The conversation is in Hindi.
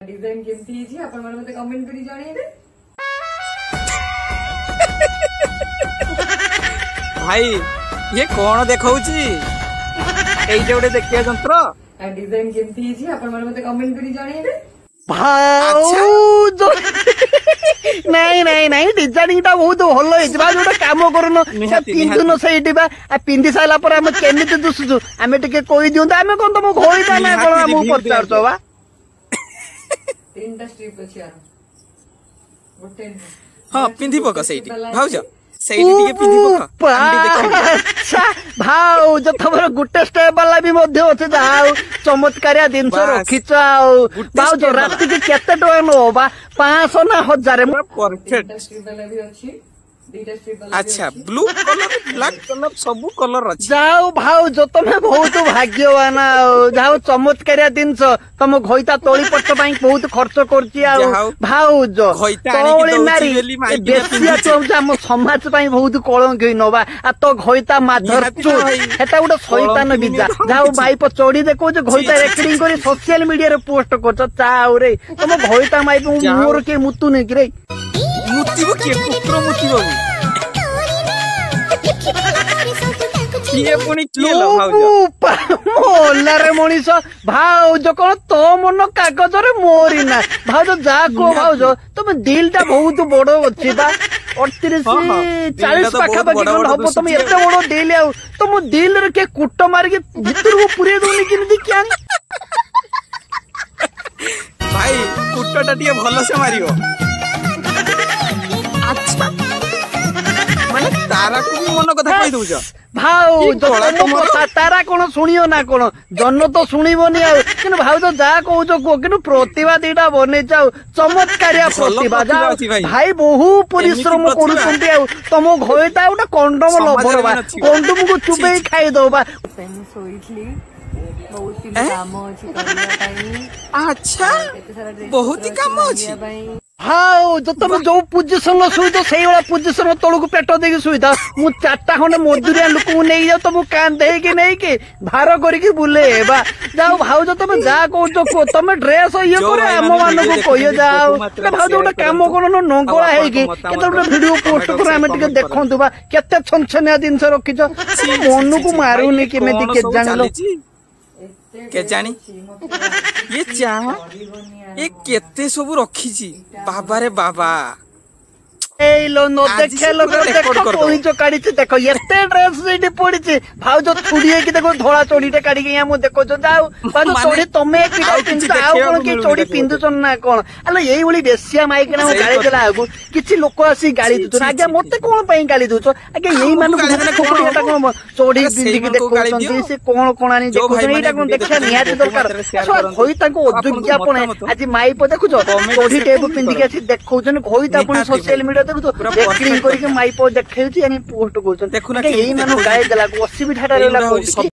डिजाइन केमती आपण माने मते कमेंट करी जानिबे। भाई ये कौन देखाउची एइटे गोटे देखिया जंत्र डिजाइन केमती आपण माने मते कमेंट करी जानिबे। भाऊ नहीं नहीं नहीं डिजाइनिंग टा बहुत भल होइबा जोटा काम करनो से पिंदुनो सेइटिबा आ पिंदी साइला पर हम केमिति दुसुजु हमें टिके कोइ दिउ त हमें कोन तम घोइता ना कोन हम पचारतो बा तीनटा स्ट्रिप अछि यार गोटे हां पिंदी पका सेइटी भाउज सेइटी टिके पिंदी पका अच्छा भाऊ जो तमर गुटे स्टेप वाला भी मध्ये होते जाऊ चमत्कारिया दिन रखिछ आउ भाऊ जो रात के केते टका नो बा 500 ना 1000 परफेक्ट स्ट्रिप वाला भी अछि दीटा स्ट्रिप वाला। अच्छा ब्लू कलर ब्लैक कलर सब कलर अछि जाऊ भाऊ जो तमे बहुत भाग्यवान जाऊ चमत्कारिया दिन तम घोइता तोली पट्ट पाई बहुत खर्च करची आउ भाऊ जो तोली नारी बेसिया चौजा हम समाज पाई बहुत कलंक नबा आ तो घोइता माधर चो हेता उडा शैतान बिजा जाऊ भाई पर चोडी देखो जो घोइता रेकॉर्डिंग करी सोशल मीडिया रे पोस्ट करछ चाउ रे तम घोइता माई मोर के मुतु नै रे मुतिबो के पुत्र मुतिबो ये पुणी किए लो भाउज मोला रे मनीष भाउज कोन तो मन कागज रे मोरी ना भाउज जा को भाउज तुम दिल टा बहुत बड़ अछि बा 38 40 पाखा बाकी कोन हबो तुम एते बड़ दिल आउ तुम दिल रे के कुट मार के भीतर को पुरे दोनी किन क्या भाई कुटटा टिए भलो से मारियो। अच्छा माने तारा को भी मन कथा कहि दउछ भाऊ जो तारा कोन सुनियो ना कोन जन्न तो सुनिबोनी आ किन भाऊ तो जा कहू जो किन प्रतिभा दीटा बने जाऊ चमत्कारिया प्रतिभा जा भाई बहु परिश्रम करूछंती आ तमो घोइता उटा कंडम लभर बा कंडम को चुबे खाइ दो बा सोइतली बहुत ही काम अछि करिया पई। अच्छा बहुत ही काम अछि भाऊ जो तुम जो पोजिशन शुई तो सही वाला पोजिशन तलू पेट देकी शुईता मु 4टा खंडे मजदूरिया लोक नहीं जाऊ तुम कान दे कि नहीं कि भार करके बुले बा जाओ भाऊ जो तुम जा कहू तुम ड्रेस ये करे आम मान को कहियो जाओ भाऊ जो काम करो नंगला है कि केते वीडियो पोस्ट कर हम टिके देखंतु बा केते छनछनिया जिंस रखिछ मन को मारूनी केमेति के जानलो के जानी ये चाह ये केते सब रखी बाबा रे बाबा ए लो नो देखे लो देखो कोई जो काडी छ देखो एते ड्रेस सेठी पड़ी छ भाउ जो छुड़िए कि देखो धोला चोडीटे काडी के हम देखो जो जाऊ भाउ चोडी तमे पिटा पिंद आउ कोन के चोडी पिंदु छन ना कोन अले एई ओली बेसिया माइक ना गाली देला आगु किछि लोक आसी गाली दुछ आगे मते कोन पई गाली दुछ आगे एई मानु कोडीटा कोन चोडी पिंदी के देखो छन से कोन कोनानी देखो एटा कोन देखा निहाती दरकार होई ताको अयोग्य पणे आज माई प देखो चोडी टेबु पिंदी के आसी देखो छन होई ता पुनी सोशल मीडिया देखो रेकॉर्डिंग करके माई पो देखैछि अनि पोस्ट करछन देखु ना एई मानु गाय देला 80 बिठाटा रेला